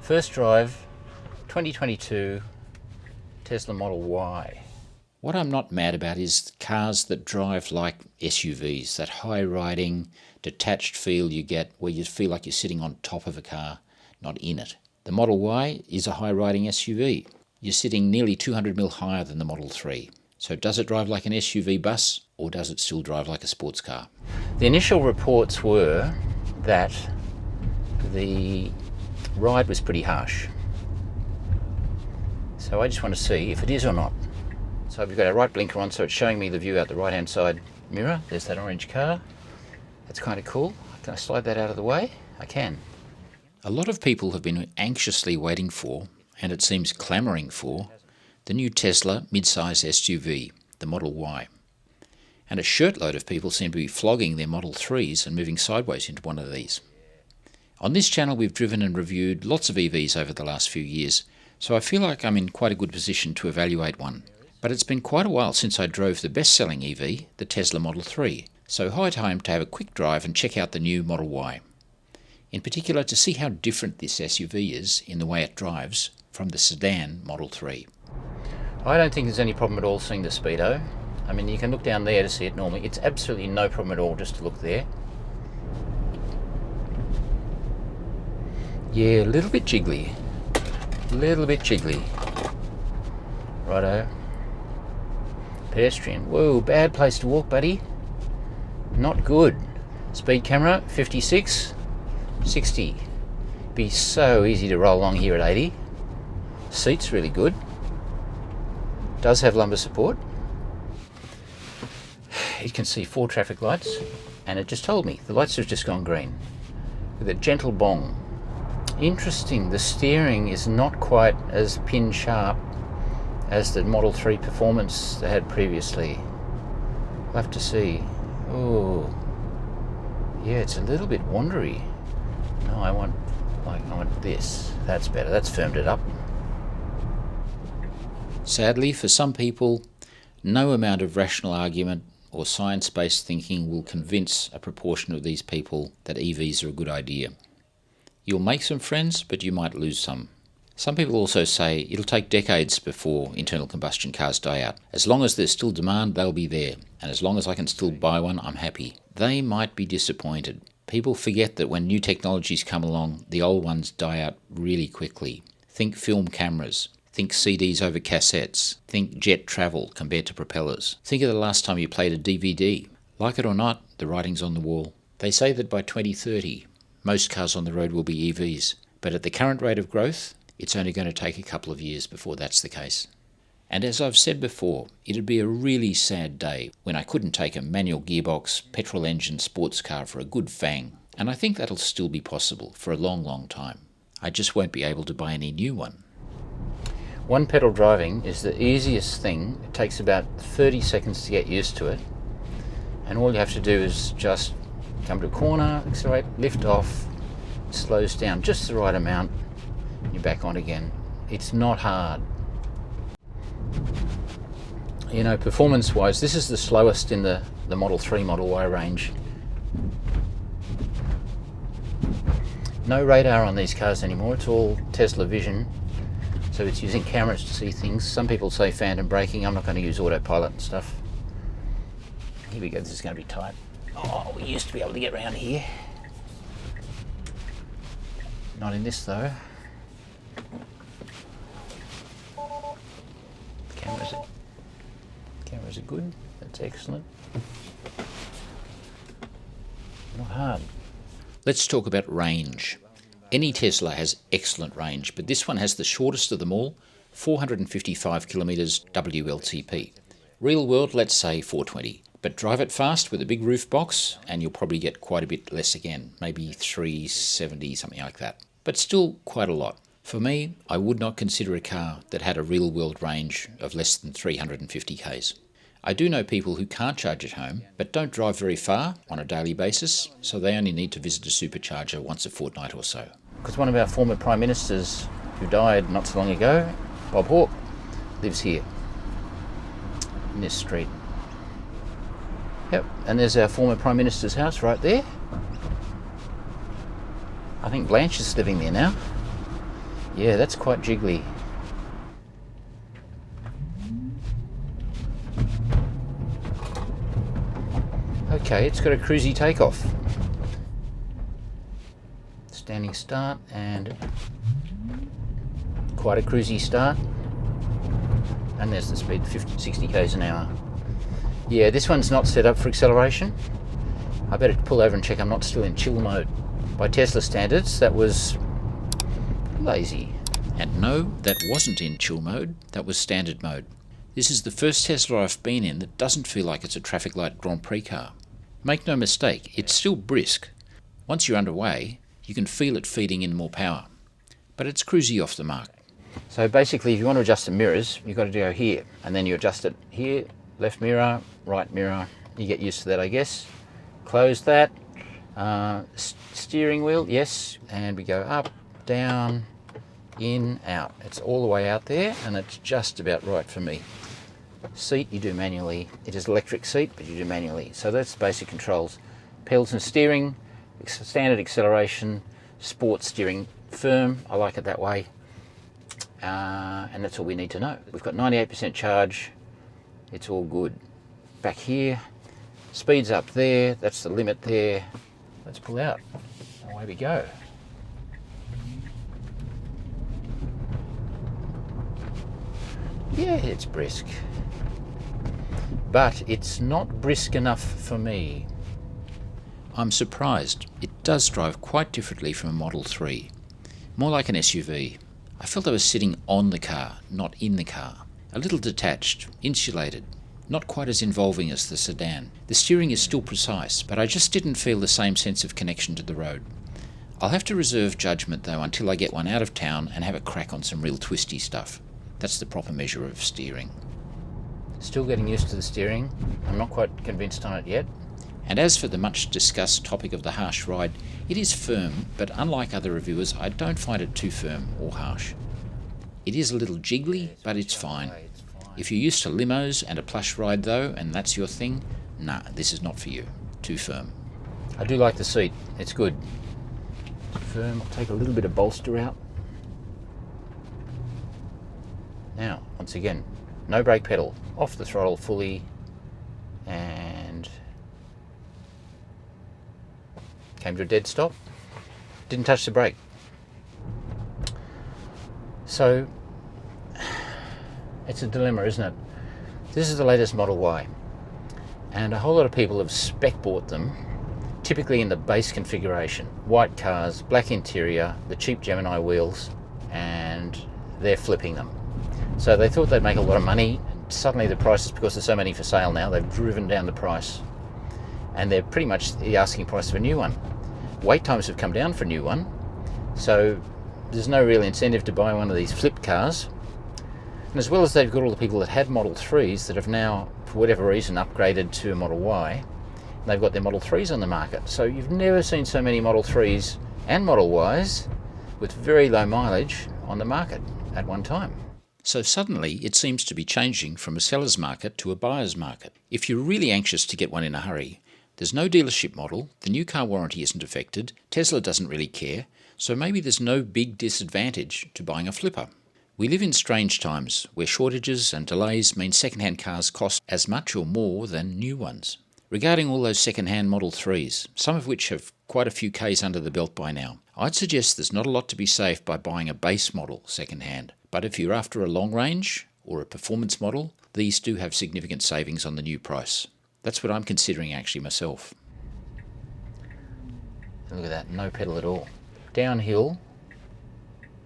First drive, 2022 Tesla Model Y. What I'm not mad about is cars that drive like SUVs, that high-riding, detached feel you get where you feel like you're sitting on top of a car, not in it. The Model Y is a high-riding SUV. You're sitting nearly 200mm higher than the Model 3. So does it drive like an SUV bus, or does it still drive like a sports car? The initial reports were that the ride was pretty harsh. So I just want to see if it is or not. So we've got our right blinker on, so it's showing me the view out the right hand side mirror. There's that orange car. That's kind of cool. Can I slide that out of the way? I can. A lot of people have been anxiously waiting for, and it seems clamouring for, the new Tesla mid-size SUV, the Model Y. And a shirtload of people seem to be flogging their Model 3s and moving sideways into one of these. On this channel we've driven and reviewed lots of EVs over the last few years, so I feel like I'm in quite a good position to evaluate one. But it's been quite a while since I drove the best-selling EV, the Tesla Model 3, so high time to have a quick drive and check out the new Model Y. In particular, to see how different this SUV is in the way it drives from the sedan Model 3. I don't think there's any problem at all seeing the speedo. I mean, you can look down there to see it normally. It's absolutely no problem at all just to look there. Yeah, a little bit jiggly. Righto. Pedestrian. Whoa, bad place to walk, buddy. Not good. Speed camera, 56, 60. Be so easy to roll along here at 80. Seat's really good. Does have lumbar support. You can see 4 traffic lights, and it just told me the lights have just gone green with a gentle bong. Interesting, the steering is not quite as pin sharp as the Model 3 Performance they had previously. We'll have to see. Oh, yeah, it's a little bit wandery. No, I want this. That's better. That's firmed it up. Sadly, for some people, no amount of rational argument or science-based thinking will convince a proportion of these people that EVs are a good idea. You'll make some friends, but you might lose some. Some people also say it'll take decades before internal combustion cars die out. As long as there's still demand, they'll be there. And as long as I can still buy one, I'm happy. They might be disappointed. People forget that when new technologies come along, the old ones die out really quickly. Think film cameras. Think CDs over cassettes. Think jet travel compared to propellers. Think of the last time you played a DVD. Like it or not, the writing's on the wall. They say that by 2030, most cars on the road will be EVs. But at the current rate of growth, it's only going to take a couple of years before that's the case. And as I've said before, it'd be a really sad day when I couldn't take a manual gearbox, petrol engine sports car for a good fang. And I think that'll still be possible for a long, long time. I just won't be able to buy any new one. One pedal driving is the easiest thing. It takes about 30 seconds to get used to it. And all you have to do is just come to a corner, accelerate, lift off, it slows down just the right amount, and you're back on again. It's not hard. You know, performance-wise, this is the slowest in the Model 3, Model Y range. No radar on these cars anymore. It's all Tesla Vision. So it's using cameras to see things. Some people say phantom braking. I'm not going to use autopilot and stuff. Here we go. This is going to be tight. Oh, we used to be able to get around here. Not in this though. Cameras are good. That's excellent. Not hard. Let's talk about range. Any Tesla has excellent range, but this one has the shortest of them all, 455 kilometres WLTP. Real world, let's say 420. But drive it fast with a big roof box and you'll probably get quite a bit less again, maybe 370, something like that. But still quite a lot. For me, I would not consider a car that had a real world range of less than 350 k's. I do know people who can't charge at home, but don't drive very far on a daily basis, so they only need to visit a supercharger once a fortnight or so. Because one of our former Prime Ministers who died not so long ago, Bob Hawke, lives here, in this street. Yep, and there's our former Prime Minister's house right there. I think Blanche is living there now. Yeah, that's quite jiggly. Okay, it's got a cruisy takeoff. Standing start and quite a cruisy start. And there's the speed, 60 k's an hour. Yeah, this one's not set up for acceleration. I better pull over and check I'm not still in chill mode. By Tesla standards, that was lazy. And no, that wasn't in chill mode, that was standard mode. This is the first Tesla I've been in that doesn't feel like it's a traffic light Grand Prix car. Make no mistake, it's still brisk. Once you're underway, you can feel it feeding in more power. But it's cruisy off the mark. So basically, if you want to adjust the mirrors, you've got to go here, and then you adjust it here, left mirror, right mirror. You get used to that, I guess. Close that. Steering wheel, yes, and we go up, down, in, out. It's all the way out there, and it's just about right for me. Seat you do manually. It is electric seat, but you do manually. So that's the basic controls. Pedals and steering, standard acceleration, sport steering, firm. I like it that way. And that's all we need to know. We've got 98% charge. It's all good. Back here, speed's up there. That's the limit there. Let's pull out. Away we go. Yeah, it's brisk. But it's not brisk enough for me. I'm surprised. It does drive quite differently from a Model 3. More like an SUV. I felt I was sitting on the car, not in the car. A little detached, insulated, not quite as involving as the sedan. The steering is still precise, but I just didn't feel the same sense of connection to the road. I'll have to reserve judgment though until I get one out of town and have a crack on some real twisty stuff. That's the proper measure of steering. Still getting used to the steering. I'm not quite convinced on it yet. And as for the much discussed topic of the harsh ride, it is firm, but unlike other reviewers, I don't find it too firm or harsh. It is a little jiggly, but it's fine. If you're used to limos and a plush ride though, and that's your thing, nah, this is not for you. Too firm. I do like the seat. It's good. It's firm. I'll take a little bit of bolster out. Now, once again, no brake pedal. Off the throttle fully, and came to a dead stop. Didn't touch the brake. So it's a dilemma, isn't it? This is the latest Model Y, and a whole lot of people have spec bought them, typically in the base configuration. White cars, black interior, the cheap Gemini wheels, and they're flipping them. So they thought they'd make a lot of money. Suddenly the prices, because there's so many for sale now, they've driven down the price, and they're pretty much the asking price of a new one. Wait times have come down for a new one, so there's no real incentive to buy one of these flip cars. And as well as they've got all the people that had Model 3s that have now, for whatever reason, upgraded to a Model Y, and they've got their Model 3s on the market. So you've never seen so many Model 3s and Model Ys with very low mileage on the market at one time. So suddenly it seems to be changing from a seller's market to a buyer's market. If you're really anxious to get one in a hurry, there's no dealership model, the new car warranty isn't affected, Tesla doesn't really care, so maybe there's no big disadvantage to buying a flipper. We live in strange times where shortages and delays mean second-hand cars cost as much or more than new ones. Regarding all those second-hand Model 3s, some of which have quite a few Ks under the belt by now, I'd suggest there's not a lot to be saved by buying a base model second-hand. But if you're after a long range or a performance model, these do have significant savings on the new price. That's what I'm considering actually myself. Look at that, no pedal at all. Downhill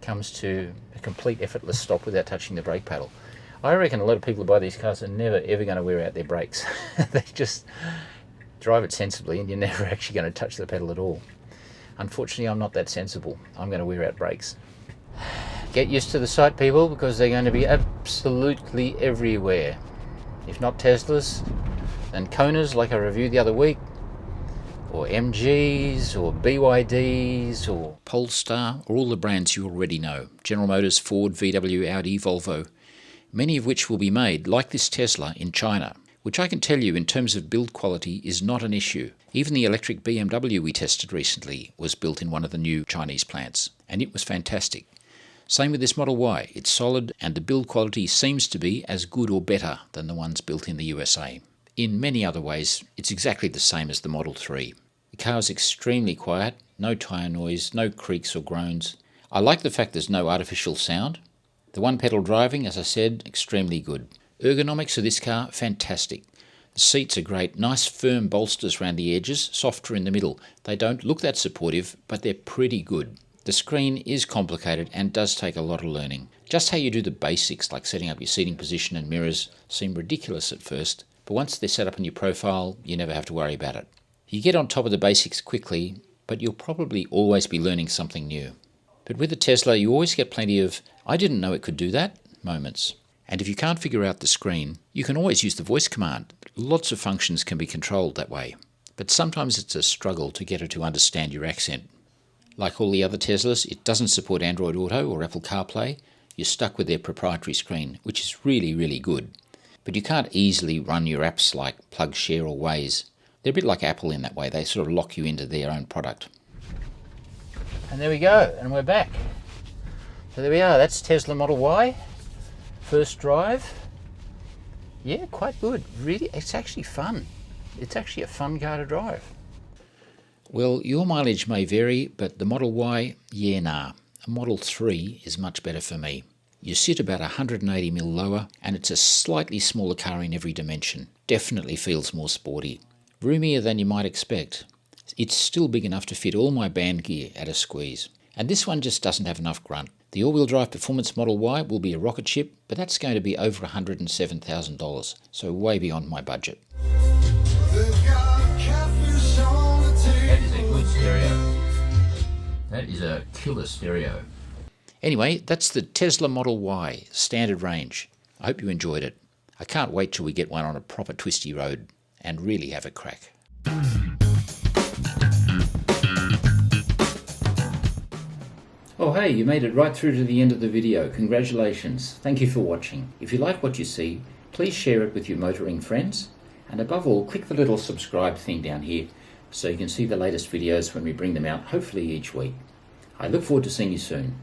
comes to a complete effortless stop without touching the brake pedal. I reckon a lot of people who buy these cars are never ever going to wear out their brakes. They just drive it sensibly and you're never actually going to touch the pedal at all. Unfortunately, I'm not that sensible. I'm going to wear out brakes. Get used to the sight, people, because they're going to be absolutely everywhere. If not Teslas, then Konas, like I reviewed the other week, or MGs, or BYDs, or Polestar, or all the brands you already know. General Motors, Ford, VW, Audi, Volvo. Many of which will be made, like this Tesla, in China, which I can tell you in terms of build quality is not an issue. Even the electric BMW we tested recently was built in one of the new Chinese plants, and it was fantastic. Same with this Model Y. It's solid and the build quality seems to be as good or better than the ones built in the USA. In many other ways, it's exactly the same as the Model 3. The car is extremely quiet, no tyre noise, no creaks or groans. I like the fact there's no artificial sound. The one-pedal driving, as I said, extremely good. Ergonomics of this car, fantastic. The seats are great, nice firm bolsters around the edges, softer in the middle. They don't look that supportive, but they're pretty good. The screen is complicated and does take a lot of learning. Just how you do the basics, like setting up your seating position and mirrors, seem ridiculous at first, but once they're set up in your profile, you never have to worry about it. You get on top of the basics quickly, but you'll probably always be learning something new. But with the Tesla, you always get plenty of, I didn't know it could do that, moments. And if you can't figure out the screen, you can always use the voice command. Lots of functions can be controlled that way. But sometimes it's a struggle to get it to understand your accent. Like all the other Teslas, it doesn't support Android Auto or Apple CarPlay. You're stuck with their proprietary screen, which is really, really good. But you can't easily run your apps like PlugShare or Waze. They're a bit like Apple in that way. They sort of lock you into their own product. And there we go, and we're back. So there we are, that's Tesla Model Y. First drive. Yeah, quite good. Really, it's actually fun. It's actually a fun car to drive. Well, your mileage may vary, but the Model Y, yeah, nah. A Model 3 is much better for me. You sit about 180mm lower, and it's a slightly smaller car in every dimension. Definitely feels more sporty. Roomier than you might expect. It's still big enough to fit all my band gear at a squeeze. And this one just doesn't have enough grunt. The all-wheel drive performance Model Y will be a rocket ship, but that's going to be over $107,000, so way beyond my budget. That is a good stereo. That is a killer stereo. Anyway, that's the Tesla Model Y, standard range. I hope you enjoyed it. I can't wait till we get one on a proper twisty road and really have a crack. Oh hey, you made it right through to the end of the video. Congratulations. Thank you for watching. If you like what you see, please share it with your motoring friends. And above all, click the little subscribe thing down here so you can see the latest videos when we bring them out, hopefully each week. I look forward to seeing you soon.